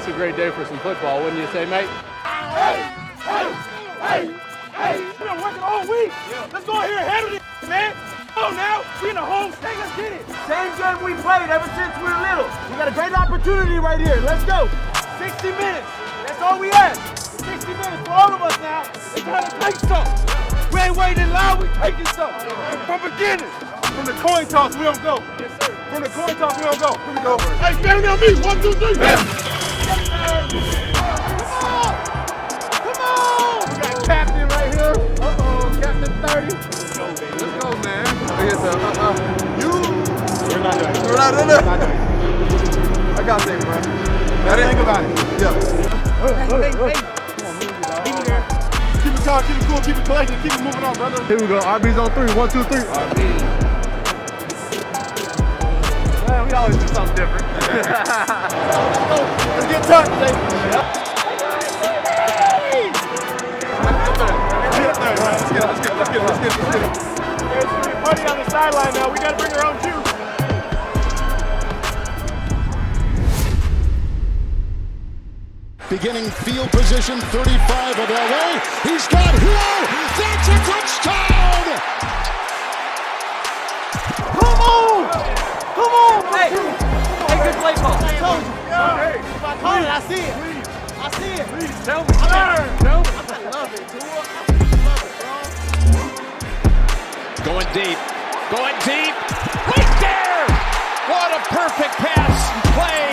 It's a great day for some football, wouldn't you say, mate? Hey! We've been working all week. Yeah. Let's go out here and handle this, man. Oh, now we in the home state. Let's get it. Same game we played ever since we were little. We got a great opportunity right here. Let's go. 60 minutes. That's all we ask. 60 minutes for all of us now. It's time to take something. We ain't waiting in line. We taking something. From beginning. From the coin toss, we don't go. Yes, sir. From the coin toss, we don't go. Here we go. Hey, family on me. 1, 2, 3. Yeah. We got captain right here. Captain 30. Let's go, baby. Let's go, man. We're not doing it. We're not doing it. I got things, bro. Think about it. Yeah. Hey. Keep it there. Keep it calm, keep it cool, keep it collected, keep it moving on, brother. Here we go. RB's on 3. 1, 2, 3. RB. Man, we always do something different. Let's go. Let's get touched, baby. Yep. Let's get it. There's a party on the sideline now. We got to bring our own juice. Beginning field position, 35 of LA. He's got Hill. That's a touchdown! Come on! Hey, good play call. I told you. I see it. Please, tell me. I love it, dude. Going deep. Right there! What a perfect pass play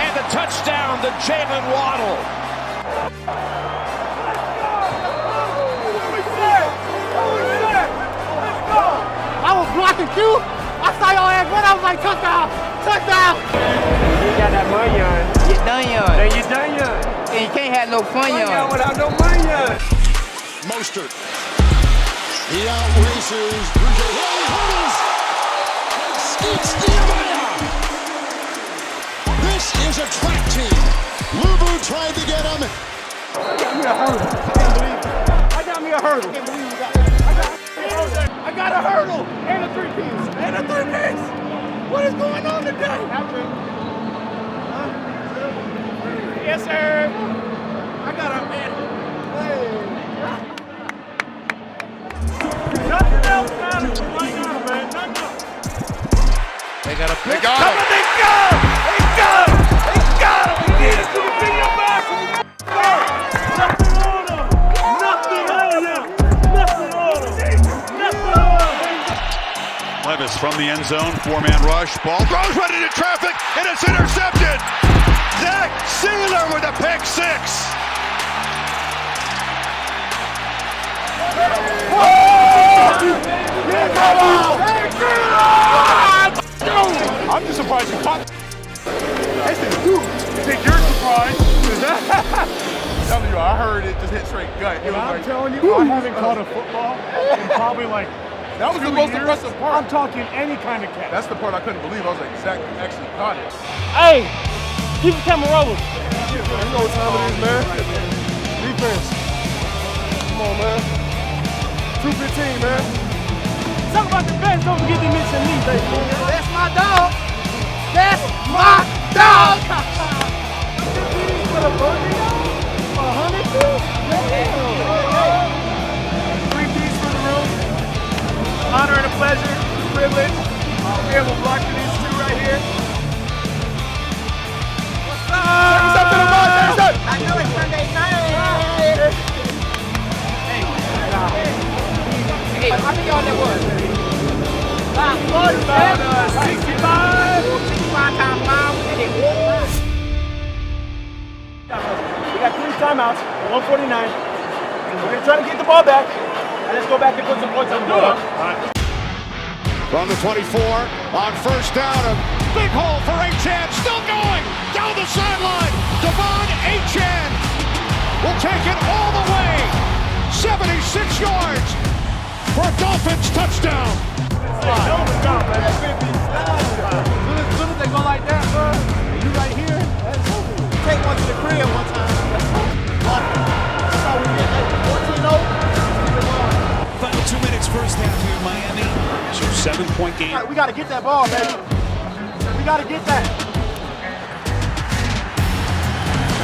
and the touchdown to Jalen Waddle. I was blocking Q. I saw your ass run. I was like, touchdown. You got that money on. You done yours. Then you done yours. And you can't have no fun yours. Without no money on. Mostert. He outraces Bridger. He hurdles. Skeets Diabaya. This is a track team. Lubu tried to get him. I got me a hurdle. I got a hurdle. And a 3-piece. What is going on today? Yes, sir. I got a man. Nothing else matters right now, man. Nothing else. They got a They got him. They got him. We need it to the video back. Nothing on him. Levis from the end zone, 4-man rush, ball throws right into traffic, and it's intercepted. Zach Sealer with a pick 6. I'm just surprised you caught. This is huge. You think you're surprised? I'm telling you, I heard it just hit straight gut. I'm telling you, I haven't caught a football in probably like. That was the most impressive part. I'm talking any kind of catch. That's the part I couldn't believe. I was like, Zach actually caught it. Hey, keep the camera rolling. You know what time it is, man. Defense. Come on, man. 215, man. Talk about the best, don't forget to mention me, baby. That's my dog. That's my dog. 50 for the burger, 100 too? 3-piece for the room. Honor and a pleasure, privilege. Be able to block for these two right here. What's up? What's up to the boss? I know it's Sunday night. Hey, how many y'all that was? 65 times 5. We got 3 timeouts, 149. We're going to try to get the ball back. And let's go back and put some points on the board. From the 24 on first down, a big hole for Achan, still going down the sideline. Devon Achan will take it all the way, 76 yards for a Dolphins touchdown. As soon as they go like that, bro, and you right here, that's over. Take one to the crib one time. That's how we get that 14-0. Final 2 minutes, first half here in Miami. It's your 7-point game. We got to get that ball, baby. We got to get that.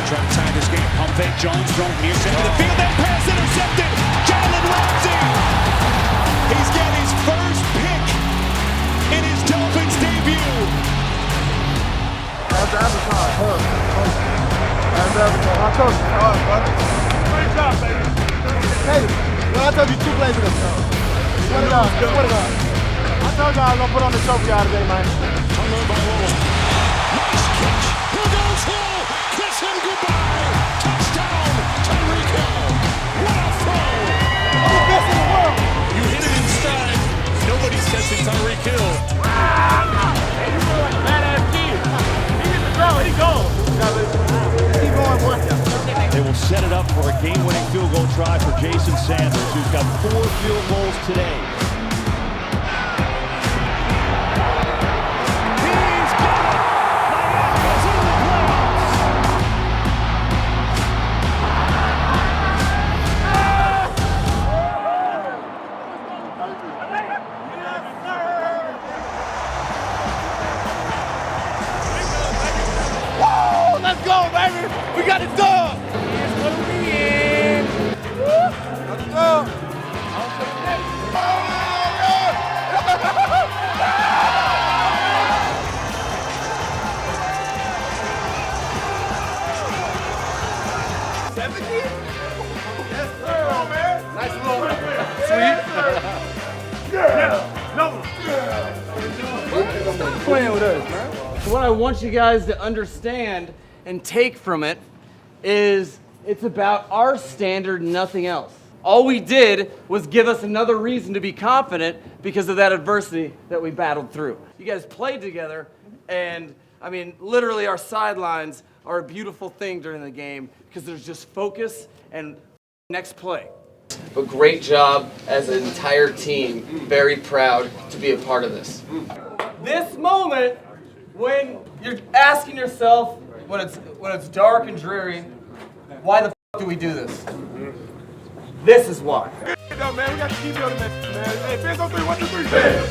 try to tie this game. Pump fake, Jones thrown near center of the field. That pass intercepted. Jalen Ramsey. He's got his first pick in his Dolphins debut. That's advertised. That's advertised. I told you. All right, brother. Great job, baby. Hey, well, I told you 2 plays in this. What it on? What it on? I told you I was going to put on the trophy out today, man. Nice catch. Here goes Hill. Kiss him goodbye. Touchdown, Tyreek Hill. What a throw. The best in the world. You hit it inside. Nobody's catching Tyreek Hill. Badass kid. He gets the throw. He goes. Keep going, boy. They will set it up for a game-winning field goal try for Jason Sanders, who's got 4 field goals today. He's got it! Miami's in the playoffs! Woo! Let's go, baby. We got it done. Let's go. Playing with us, man. So what I want you guys to understand and take from it is it's about our standard and nothing else. All we did was give us another reason to be confident because of that adversity that we battled through. You guys played together, and I mean, literally our sidelines are a beautiful thing during the game because there's just focus and next play. But great job as an entire team. Very proud to be a part of this. This moment, when you're asking yourself, when it's dark and dreary, why the f do we do this? This is why. No, man, we got to keep building that, man. Hey, fans on 3, 1, 2, 3, fans.